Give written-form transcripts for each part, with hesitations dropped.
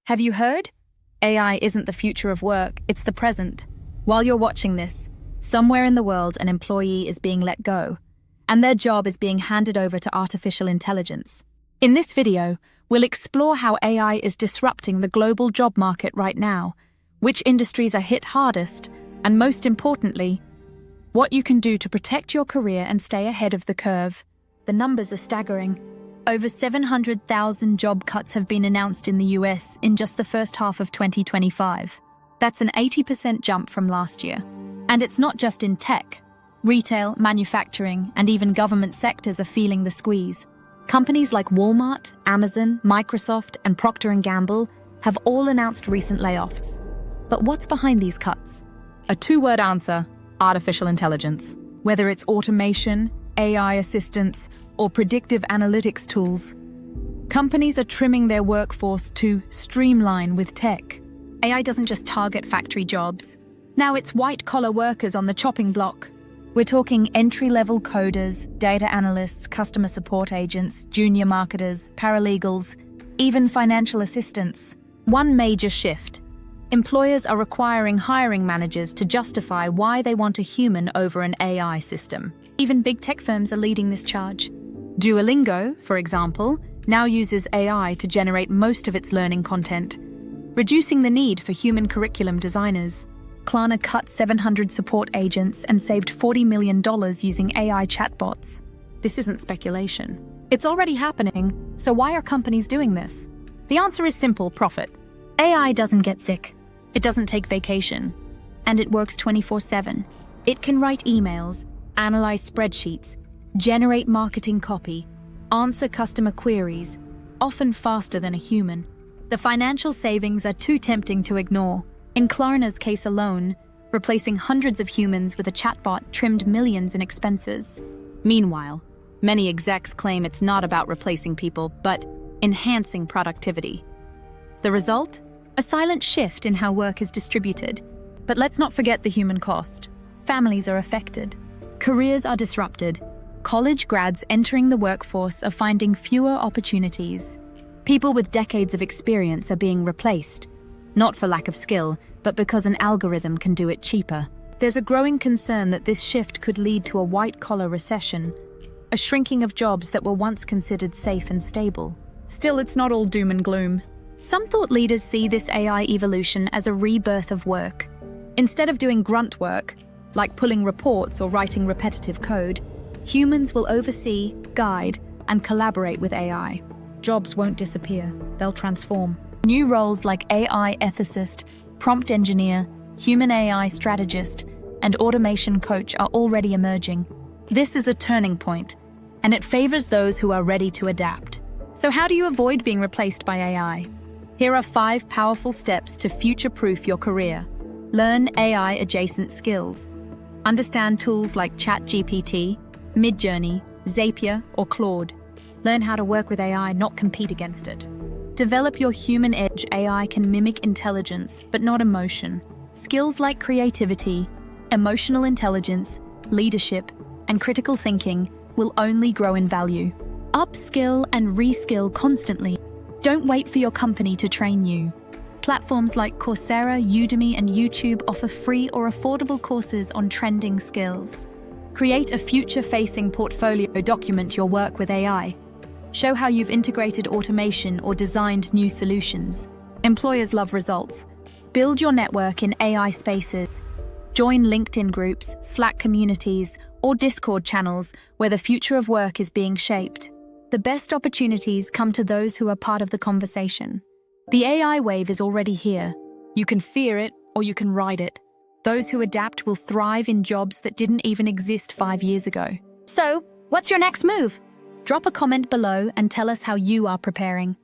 Have you heard? AI isn't the future of work, it's the present. While you're watching this, somewhere in the world an employee is being let go, and their job is being handed over to artificial intelligence. In this video, we'll explore how AI is disrupting the global job market right now, which industries are hit hardest, and most importantly, what you can do to protect your career and stay ahead of the curve. The numbers are staggering. Over 700,000 job cuts have been announced in the US in just the first half of 2025. That's an 80% jump from last year. And it's not just in tech. Retail, manufacturing, and even government sectors are feeling the squeeze. Companies like Walmart, Amazon, Microsoft, and Procter & Gamble have all announced recent layoffs. But what's behind these cuts? A two-word answer: artificial intelligence. Whether it's automation, AI assistance, or predictive analytics tools, companies are trimming their workforce to streamline with tech. AI doesn't just target factory jobs. Now it's white-collar workers on the chopping block. We're talking entry-level coders, data analysts, customer support agents, junior marketers, paralegals, even financial assistants. One major shift: employers are requiring hiring managers to justify why they want a human over an AI system. Even big tech firms are leading this charge. Duolingo, for example, now uses AI to generate most of its learning content, reducing the need for human curriculum designers. Klarna cut 700 support agents and saved $40 million using AI chatbots. This isn't speculation. It's already happening, so why are companies doing this? The answer is simple: profit. AI doesn't get sick. It doesn't take vacation. And it works 24/7. It can write emails, analyze spreadsheets, generate marketing copy, answer customer queries, often faster than a human. The financial savings are too tempting to ignore. In Klarna's case alone, replacing hundreds of humans with a chatbot trimmed millions in expenses. Meanwhile, many execs claim it's not about replacing people, but enhancing productivity. The result? A silent shift in how work is distributed. But let's not forget the human cost. Families are affected. Careers are disrupted. College grads entering the workforce are finding fewer opportunities. People with decades of experience are being replaced, not for lack of skill, but because an algorithm can do it cheaper. There's a growing concern that this shift could lead to a white-collar recession, a shrinking of jobs that were once considered safe and stable. Still, it's not all doom and gloom. Some thought leaders see this AI evolution as a rebirth of work. Instead of doing grunt work, like pulling reports or writing repetitive code, humans will oversee, guide, and collaborate with AI. Jobs won't disappear, they'll transform. New roles like AI ethicist, prompt engineer, human AI strategist, and automation coach are already emerging. This is a turning point, and it favors those who are ready to adapt. So how do you avoid being replaced by AI? Here are 5 powerful steps to future-proof your career. Learn AI-adjacent skills. Understand tools like ChatGPT, Midjourney, Zapier, or Claude. Learn how to work with AI, not compete against it. Develop your human edge. AI can mimic intelligence, but not emotion. Skills like creativity, emotional intelligence, leadership, and critical thinking will only grow in value. Upskill and reskill constantly. Don't wait for your company to train you. Platforms like Coursera, Udemy, and YouTube offer free or affordable courses on trending skills. Create a future-facing portfolio. Document your work with AI. Show how you've integrated automation or designed new solutions. Employers love results. Build your network in AI spaces. Join LinkedIn groups, Slack communities, or Discord channels where the future of work is being shaped. The best opportunities come to those who are part of the conversation. The AI wave is already here. You can fear it or you can ride it. Those who adapt will thrive in jobs that didn't even exist 5 years ago. So, what's your next move? Drop a comment below and tell us how you are preparing.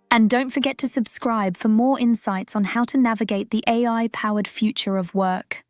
And don't forget to subscribe for more insights on how to navigate the AI-powered future of work.